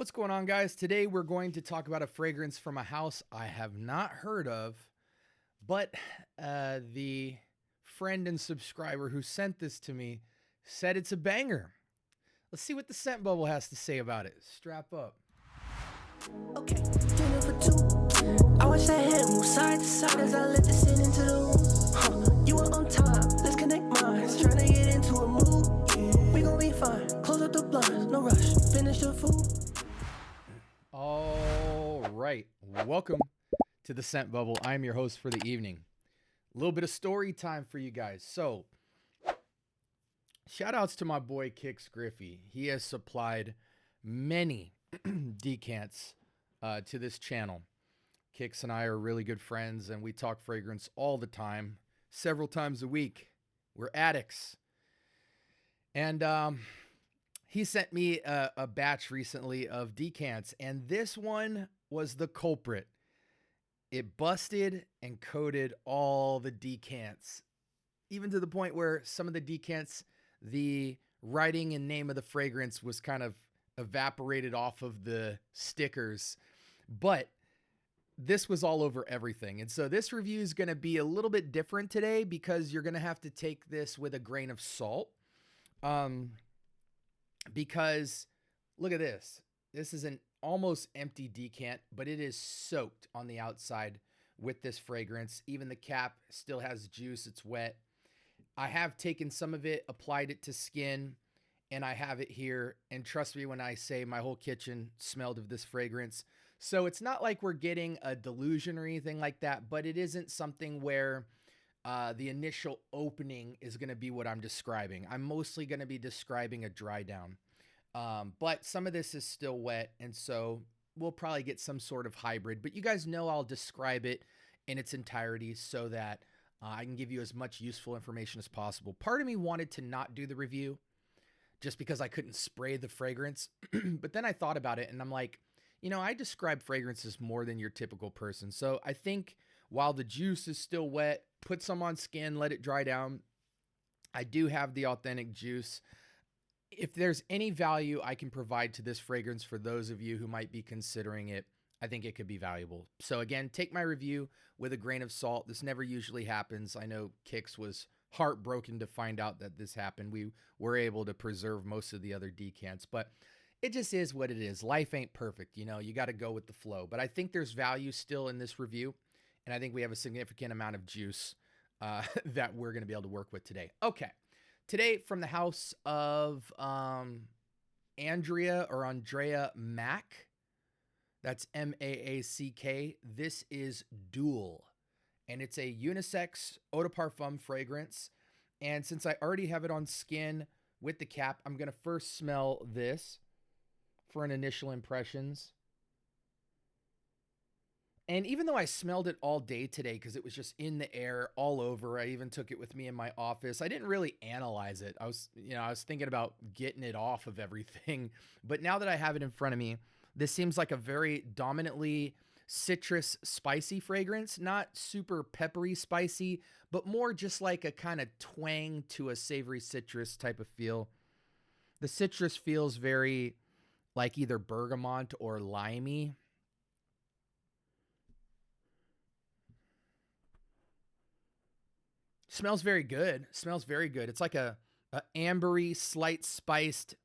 What's going on, guys? Today we're going to talk about a fragrance from a house I have not heard of, but the friend and subscriber who sent this to me said it's a banger. Let's see what the scent bubble has to say about it. Strap up. Okay, dinner for two. I watch that head move side to side as I let this in into the room. You are on time, let's connect minds. Trying to get into a mood. We gon' be fine. Close up the blinds, no rush. Finish the food. All right, welcome to the scent bubble. I'm your host for the evening. A little bit of story time for you guys. So, shout outs to my boy Kix Griffey. He has supplied many decants to this channel. Kix and I are really good friends, and we talk fragrance all the time, several times a week. We're addicts. And he sent me a batch recently of decants, and this one was the culprit. It busted and coated all the decants, even to the point where some of the decants, the writing and name of the fragrance was kind of evaporated off of the stickers. But this was all over everything. And so this review is going to be a little bit different today because you're going to have to take this with a grain of salt. Because look at this. This is an almost empty decant, but it is soaked on the outside with this fragrance. Even the cap still has juice. It's wet. I have taken some of it, applied it to skin, and I have it here. And trust me when I say my whole kitchen smelled of this fragrance. So it's not like we're getting a delusion or anything like that, but it isn't something where the initial opening is going to be what I'm describing. I'm mostly going to be describing a dry down. But some of this is still wet, and so we'll probably get some sort of hybrid. But you guys know I'll describe it in its entirety so that I can give you as much useful information as possible. Part of me wanted to not do the review just because I couldn't spray the fragrance. But then I thought about it, and I'm like, you know, I describe fragrances more than your typical person. So I think while the juice is still wet, put some on skin, let it dry down. I do have the authentic juice. If there's any value I can provide to this fragrance for those of you who might be considering it, I think it could be valuable. So again, take my review with a grain of salt. This never usually happens. I know Kix was heartbroken to find out that this happened. We were able to preserve most of the other decants, but it just is what it is. Life ain't perfect. You know, you got to go with the flow. But I think there's value still in this review, and I think we have a significant amount of juice that we're going to be able to work with today. Okay. Today, from the house of Andrea Maack, that's M-A-A-C-K, this is Duel, and it's a unisex eau de parfum fragrance. And since I already have it on skin with the cap, I'm going to first smell this for an initial impressions. And even though I smelled it all day today because it was just in the air all over, I even took it with me in my office. I didn't really analyze it. I was thinking about getting it off of everything. But now that I have it in front of me, this seems like a very dominantly citrus spicy fragrance, not super peppery spicy, but more just like a kind of twang to a savory citrus type of feel. The citrus feels very like either bergamot or limey. Smells very good. Smells very good. It's like a ambery, slight spiced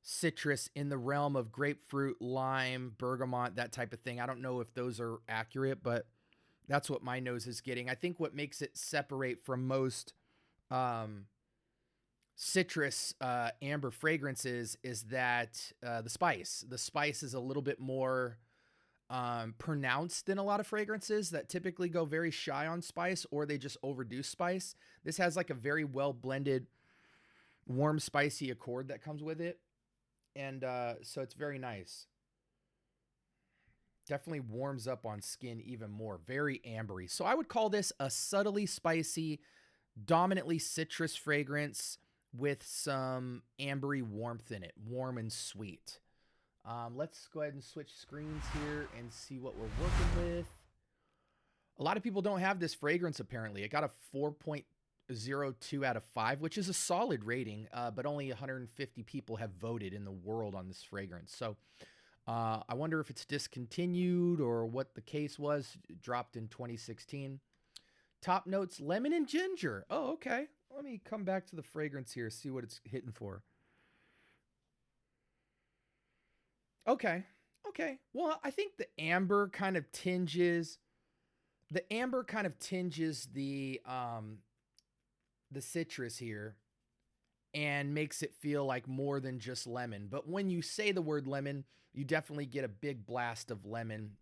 citrus in the realm of grapefruit, lime, bergamot, that type of thing. I don't know if those are accurate, but that's what my nose is getting. I think what makes it separate from most citrus amber fragrances is that the spice. The spice is a little bit more pronounced than a lot of fragrances that typically go very shy on spice, or they just overdo spice. This has like a very well blended, warm, spicy accord that comes with it. And so it's very nice. Definitely warms up on skin even more. Very ambery. So I would call this a subtly spicy, dominantly citrus fragrance with some ambery warmth in it. Warm and sweet. Let's go ahead and switch screens here and see what we're working with. A lot of people don't have this fragrance, apparently. It got a 4.02 out of 5, which is a solid rating, but only 150 people have voted in the world on this fragrance. So I wonder if it's discontinued or what the case was. It dropped in 2016. Top notes, lemon and ginger. Oh, okay. Let me come back to the fragrance here, see what it's hitting for. Okay. Okay. Well, I think the amber kind of tinges the citrus here and makes it feel like more than just lemon. But when you say the word lemon, you definitely get a big blast of lemon.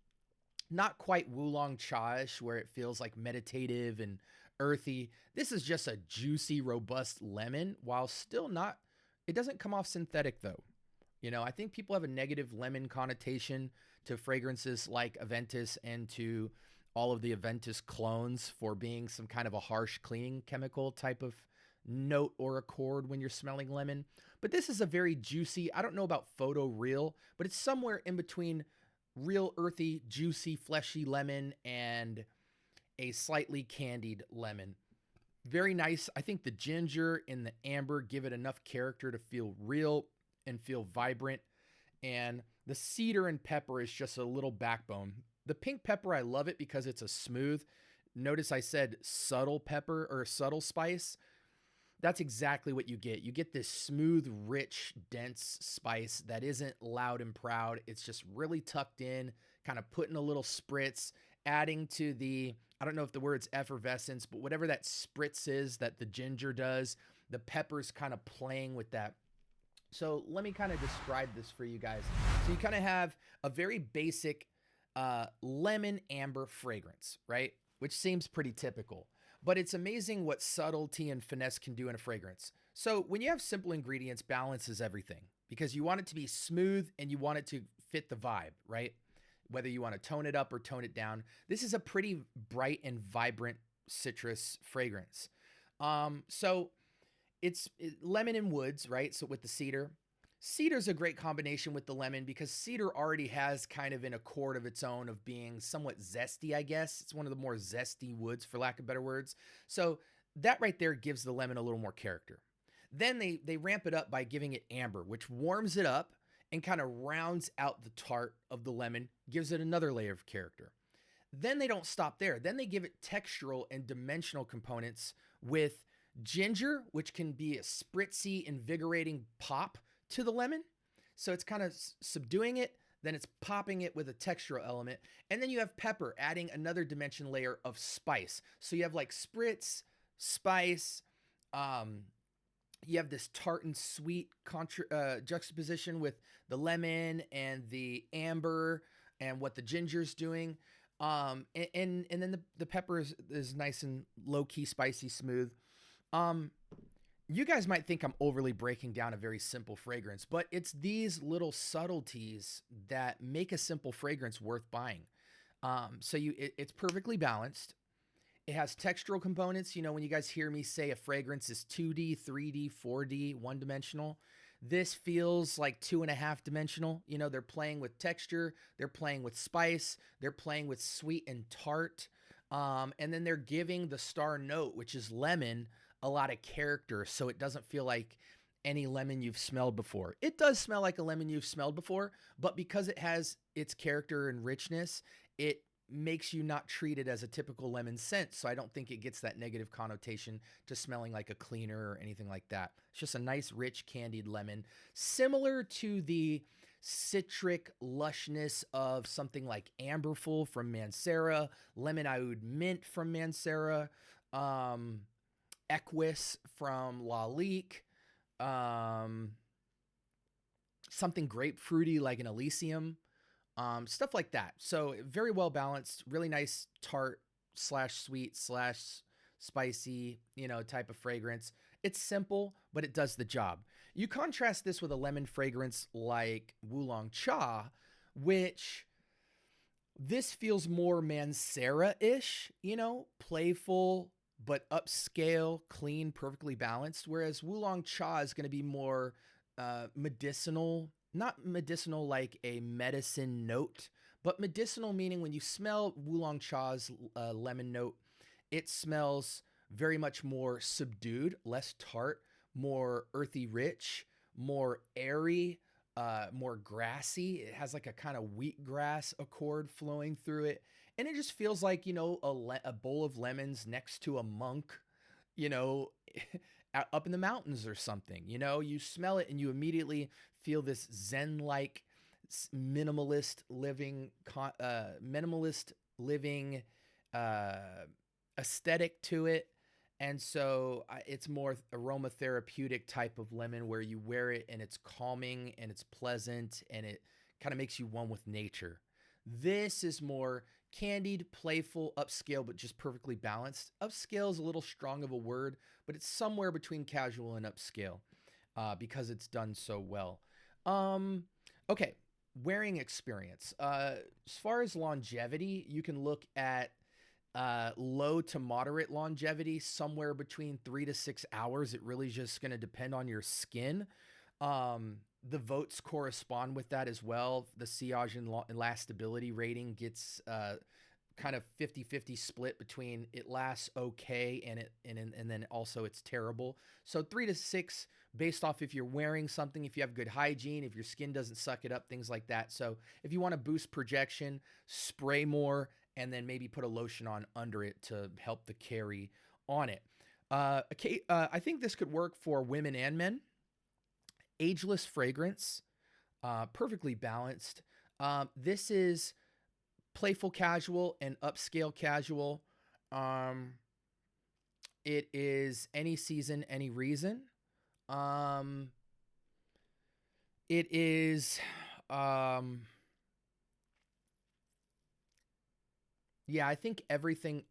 Not quite Wulong Cha-ish, where it feels like meditative and earthy. This is just a juicy, robust lemon, while still not, it doesn't come off synthetic though. You know, I think people have a negative lemon connotation to fragrances like Aventus and to all of the Aventus clones for being some kind of a harsh cleaning chemical type of note or accord when you're smelling lemon. But this is a very juicy, I don't know about photo real, but it's somewhere in between real earthy, juicy, fleshy lemon and a slightly candied lemon. Very nice. I think the ginger and the amber give it enough character to feel real and feel vibrant. And the cedar and pepper is just a little backbone. The pink pepper, I love it because it's a smooth. Notice I said subtle pepper or subtle spice. That's exactly what you get. You get this smooth, rich, dense spice that isn't loud and proud. It's just really tucked in, kind of putting a little spritz, adding to the, I don't know if the word's effervescence, but whatever that spritz is that the ginger does, the pepper's kind of playing with that. So let me kind of describe this for you guys. So you kind of have a very basic lemon amber fragrance, right? Which seems pretty typical. But it's amazing what subtlety and finesse can do in a fragrance. So when you have simple ingredients, balance is everything because you want it to be smooth and you want it to fit the vibe, right? Whether you want to tone it up or tone it down. This is a pretty bright and vibrant citrus fragrance. So it's lemon and woods, right? So with the cedar. Cedar's a great combination with the lemon because cedar already has kind of an accord of its own of being somewhat zesty, I guess. It's one of the more zesty woods, for lack of better words. So that right there gives the lemon a little more character. Then they ramp it up by giving it amber, which warms it up and kind of rounds out the tart of the lemon, gives it another layer of character. Then they don't stop there. Then they give it textural and dimensional components with ginger, which can be a spritzy, invigorating pop to the lemon. So it's kind of subduing it, then it's popping it with a textural element. And then you have pepper adding another dimension layer of spice. So you have like spritz, spice, you have this tart and sweet juxtaposition with the lemon and the amber and what the ginger's doing. And then the pepper is nice and low-key, spicy, smooth. You guys might think I'm overly breaking down a very simple fragrance, but it's these little subtleties that make a simple fragrance worth buying. It's perfectly balanced. It has textural components. You know, when you guys hear me say a fragrance is 2D, 3D, 4D, one-dimensional, this feels like 2.5 dimensional. You know, they're playing with texture, they're playing with spice, they're playing with sweet and tart. And then they're giving the star note, which is lemon, a lot of character, so it doesn't feel like any lemon you've smelled before. It does smell like a lemon you've smelled before, but because it has its character and richness, it makes you not treat it as a typical lemon scent. So I don't think it gets that negative connotation to smelling like a cleaner or anything like that. It's just a nice, rich, candied lemon, similar to the citric lushness of something like Amberful from Mancera, Lemon Oud Mint from Mancera, Equus from Lalique, something grapefruity like an Elysium, stuff like that. So very well balanced, really nice tart slash sweet slash spicy, you know, type of fragrance. It's simple, but it does the job. You contrast this with a lemon fragrance like Wulong Cha, which this feels more Mancera-ish, you know, playful, but upscale, clean, perfectly balanced. Whereas Wulong Cha is going to be more medicinal, not medicinal like a medicine note, but medicinal meaning when you smell Wulong Cha's lemon note, it smells very much more subdued, less tart, more earthy rich, more airy, more grassy. It has like a kind of wheatgrass accord flowing through it. And it just feels like, a bowl of lemons next to a monk, you know, up in the mountains or something. You smell it and you immediately feel this Zen-like minimalist living uh, aesthetic to it. And so it's more aromatherapeutic type of lemon where you wear it and it's calming and it's pleasant and it kind of makes you one with nature. This is more candied, playful, upscale, but just perfectly balanced. Upscale is a little strong of a word, but it's somewhere between casual and upscale because it's done so well. Okay, wearing experience. As far as longevity, you can look at low to moderate longevity, somewhere between 3 to 6 hours. It really is just going to depend on your skin. The votes correspond with that as well. The sillage and lastability rating gets kind of 50-50 split between it lasts okay and then also it's terrible. So 3 to 6 based off if you're wearing something, if you have good hygiene, if your skin doesn't suck it up, things like that. So if you want to boost projection, spray more and then maybe put a lotion on under it to help the carry on it. I think this could work for women and men. Ageless fragrance, perfectly balanced. This is playful casual and upscale casual. It is any season, any reason. It is, yeah, I think everything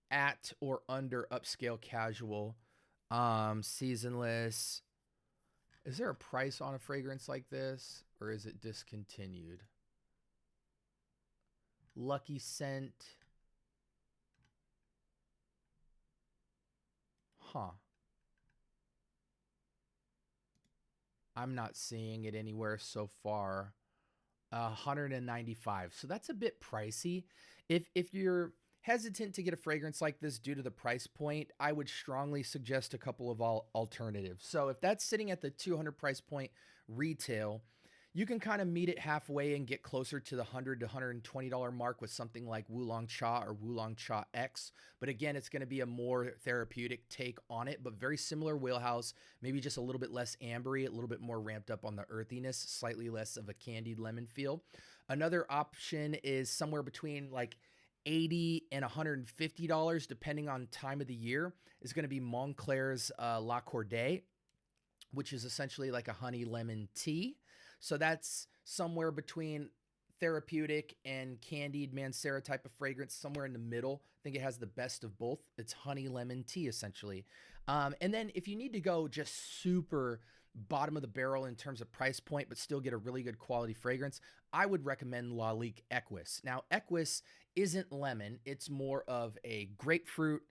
at or under upscale casual, seasonless. Is there a price on a fragrance like this or is it discontinued? Lucky Scent. Huh. I'm not seeing it anywhere so far. 195. So that's a bit pricey. If you're hesitant to get a fragrance like this due to the price point, I would strongly suggest a couple of alternatives. So if that's sitting at the 200 price point retail, you can kind of meet it halfway and get closer to the $100 to $120 mark with something like Wulong Cha or Wulong Cha X. But again, it's going to be a more therapeutic take on it, but very similar wheelhouse, maybe just a little bit less ambery, a little bit more ramped up on the earthiness, slightly less of a candied lemon feel. Another option is somewhere between like $80 and $150, depending on time of the year, is going to be Montclair's La Corday, which is essentially like a honey lemon tea. So that's somewhere between therapeutic and candied Mancera type of fragrance, somewhere in the middle. I think it has the best of both. It's honey lemon tea, essentially. And then if you need to go just super bottom of the barrel in terms of price point, but still get a really good quality fragrance, I would recommend Lalique Equus. Now, Equus isn't lemon. It's more of a grapefruit,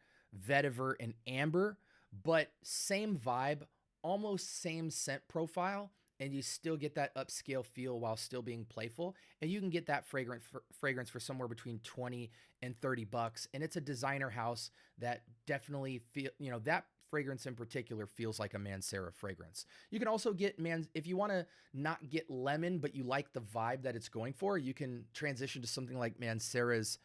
vetiver, and amber, but same vibe, almost same scent profile, and you still get that upscale feel while still being playful. And you can get that fragrance for somewhere between 20 and 30 bucks. And it's a designer house that definitely that fragrance in particular feels like a Mancera fragrance. You can also get if you want to not get lemon, but you like the vibe that it's going for, you can transition to something like Mancera's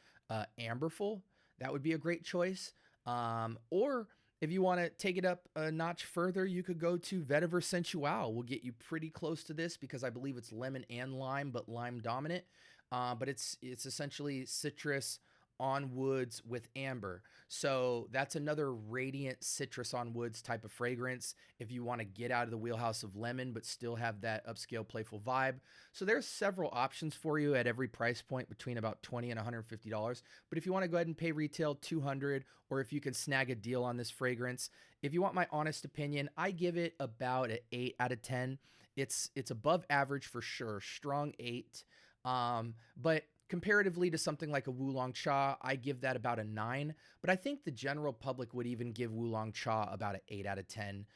Amberful. That would be a great choice. Or if you want to take it up a notch further, you could go to Vetiver Sensual. We'll get you pretty close to this because I believe it's lemon and lime, but lime dominant. But it's essentially citrus on woods with amber. So that's another radiant citrus on woods type of fragrance if you want to get out of the wheelhouse of lemon but still have that upscale playful vibe. So there's several options for you at every price point between about $20 and $150. But if you want to go ahead and pay retail $200, or if you can snag a deal on this fragrance, if you want my honest opinion, I give it about an 8 out of 10. It's above average for sure, strong 8. But comparatively to something like a Wulong Cha, I give that about a 9. But I think the general public would even give Wulong Cha about an 8 out of 10.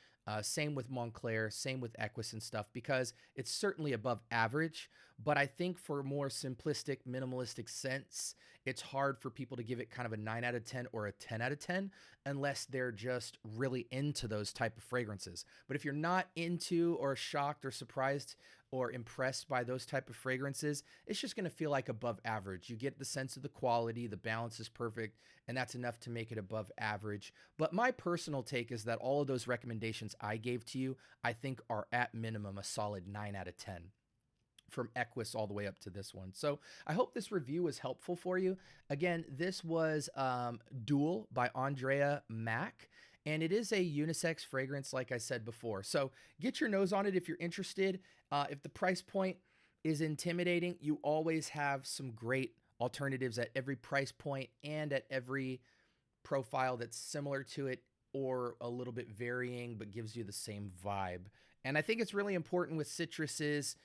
Same with Montclair, same with Equus and stuff, because it's certainly above average. But I think for more simplistic, minimalistic scents it's hard for people to give it kind of a 9 out of 10 or a 10 out of 10 unless they're just really into those type of fragrances. But if you're not into or shocked or surprised or impressed by those type of fragrances, it's just going to feel like above average. You get the sense of the quality, the balance is perfect, and that's enough to make it above average. But my personal take is that all of those recommendations I gave to you, I think are at minimum a solid 9 out of 10. From Equus all the way up to this one. So I hope this review was helpful for you. Again, this was Duel by Andrea Maack, and it is a unisex fragrance, like I said before. So get your nose on it if you're interested. If the price point is intimidating, you always have some great alternatives at every price point and at every profile that's similar to it or a little bit varying but gives you the same vibe. And I think it's really important with citruses.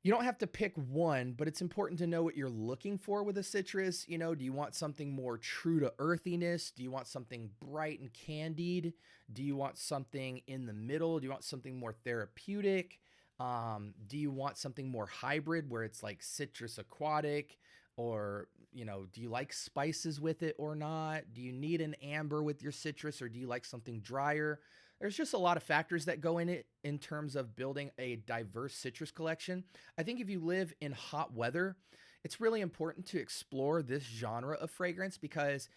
You don't have to pick one, but it's important to know what you're looking for with a citrus. You know, do you want something more true to earthiness? Do you want something bright and candied? Do you want something in the middle? Do you want something more therapeutic? Do you want something more hybrid where it's like citrus aquatic? Or, you know, do you like spices with it or not? Do you need an amber with your citrus, or do you like something drier? There's just a lot of factors that go in it in terms of building a diverse citrus collection. I think if you live in hot weather, it's really important to explore this genre of fragrance because,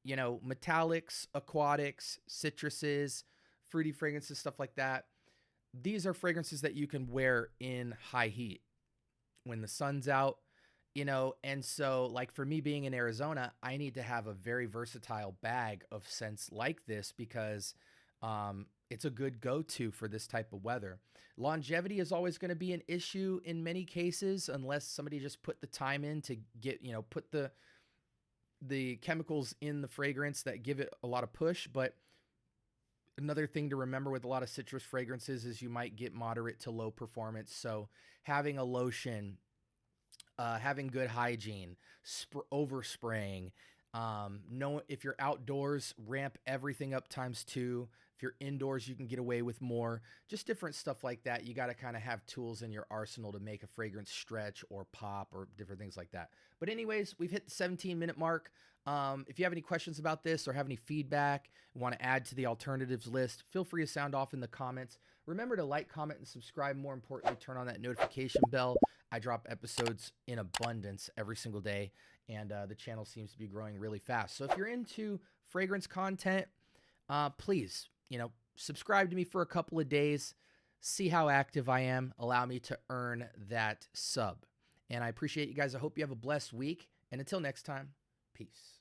you know, metallics, aquatics, citruses, fruity fragrances, stuff like that. These are fragrances that you can wear in high heat when the sun's out, you know. And so, like for me being in Arizona, I need to have a very versatile bag of scents like this because it's a good go-to for this type of weather. Longevity is always going to be an issue in many cases unless somebody just put the time in to get, you know, put the chemicals in the fragrance that give it a lot of push. But another thing to remember with a lot of citrus fragrances is you might get moderate to low performance. So having a lotion, having good hygiene, overspraying, know if you're outdoors, ramp everything up ×2. If you're indoors, you can get away with more. Just different stuff like that. You got to kind of have tools in your arsenal to make a fragrance stretch or pop or different things like that. But anyways, we've hit the 17-minute mark. If you have any questions about this or have any feedback, want to add to the alternatives list, feel free to sound off in the comments. Remember to like, comment, and subscribe. More importantly, turn on that notification bell. I drop episodes in abundance every single day, and the channel seems to be growing really fast. So if you're into fragrance content, please, you know, subscribe to me for a couple of days, see how active I am, allow me to earn that sub. And I appreciate you guys. I hope you have a blessed week. And until next time, peace.